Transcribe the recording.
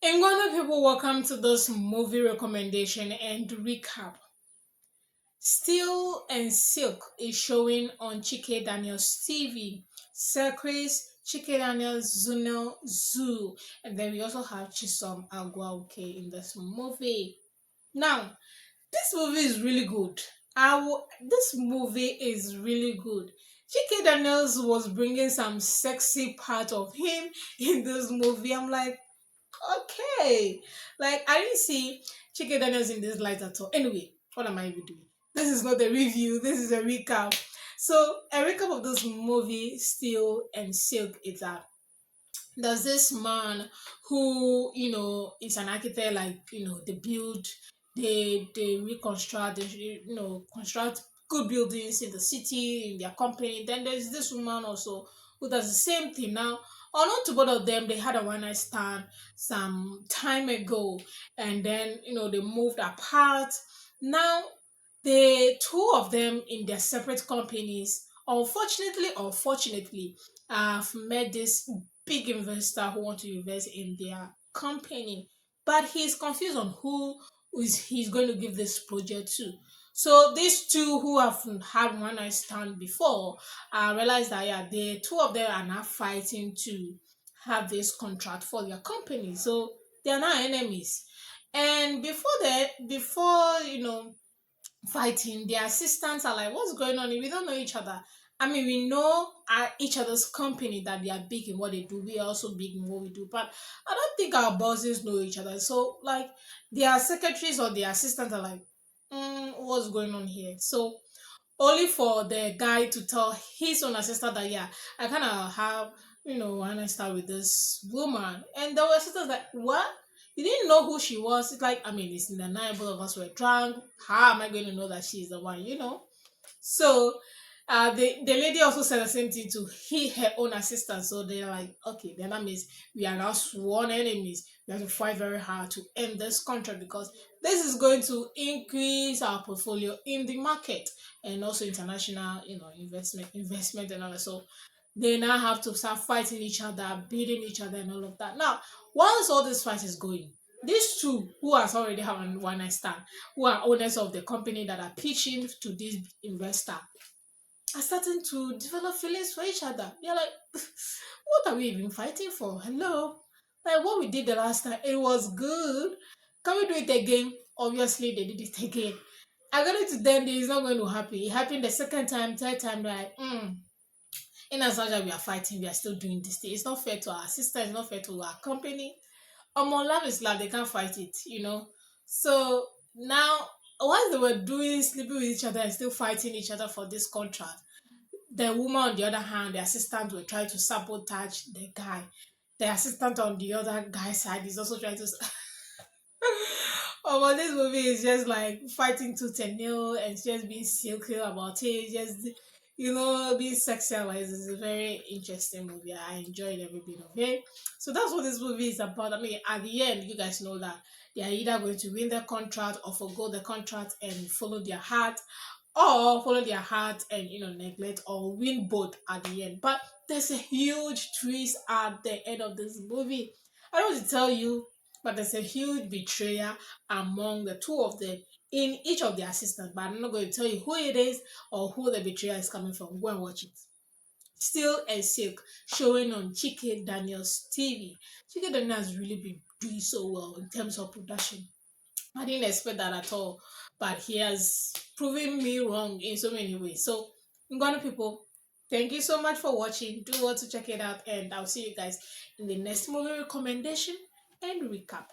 Ngwana people, welcome to this movie recommendation and recap. Steel and Silk is showing on Chike Daniels TV. Circus, Chike Daniels, Zuno, Zoo, and then we also have Chisom Agwauke in this movie. Now, this movie is really good. This movie is really good. Chike Daniels was bringing some sexy part of him in this movie. I'm like, okay. Like I didn't see Chicken Daniels in this light at all. Anyway, what am I even doing? This is not a review, this is a recap. So a recap of this movie, Steel and Silk, is that there's this man who, is an architect, like, they build, they reconstruct, they construct good buildings in the city, in their company. Then there's this woman also who does the same thing. Now, unknown to both of them, they had a one night stand some time ago, and then they moved apart. Now the two of them in their separate companies, unfortunately or fortunately, have met this big investor who want to invest in their company, but he's confused on who is he's going to give this project to. So these two who have had one night stand before realize that, yeah, the two of them are now fighting to have this contract for their company. So they are now enemies. And before fighting, their assistants are like, what's going on? We don't know each other. I mean, we know each other's company, that they are big in what they do. We are also big in what we do. But I don't think our bosses know each other. So, like, their secretaries or their assistants are like, what's going on here? So, only for the guy to tell his own assistant that, yeah, I kind of have, when I start with this woman. And the assistant like, what? You didn't know who she was. It's like, I mean, it's in the night, both of us were drunk. How am I going to know that she's the one? So the lady also said the same thing to her own assistant. So they're like, okay, then that means we are now sworn enemies. We have to fight very hard to end this contract, because this is going to increase our portfolio in the market and also international, investment and all that. So they now have to start fighting each other, beating each other, and all of that. Now, once all this fight is going, these two who has already have one night stand, who are owners of the company that are pitching to this investor, are starting to develop feelings for each other. They're like, what are we even fighting for? Hello? Like what we did the last time, it was good. Can we do it again? Obviously, they did it again. According to them, it's not going to happen. It happened the second time, third time, like, in as much as we are fighting, we are still doing this thing. It's not fair to our sister, it's not fair to our company. Love is love, they can't fight it. So now, while they were doing sleeping with each other and still fighting each other for this contract, the woman on the other hand, the assistant will try to sabotage the guy. The assistant on the other guy's side is also trying to. Oh, but this movie is just like fighting tooth and nail and just being silky about it. Just being sexualized. It's a very interesting movie. I enjoyed every bit of it. So that's what this movie is about. I mean, at the end, you guys know that they are either going to win the contract or forgo the contract and follow their heart, or follow their heart and neglect or win both at the end. But there's a huge twist at the end of this movie. I don't want to tell you, but there's a huge betrayal among the two of them in each of their assistants. But I'm not going to tell you who it is or who the betrayal is coming from. Go and watch it. Still and Silk, showing on Chike Daniels TV. Chike Daniels has really been doing so well in terms of production. I didn't expect that at all, but he has proven me wrong in so many ways. So, Ngwana people, thank you so much for watching. Do want to check it out, and I'll see you guys in the next movie recommendation and recap.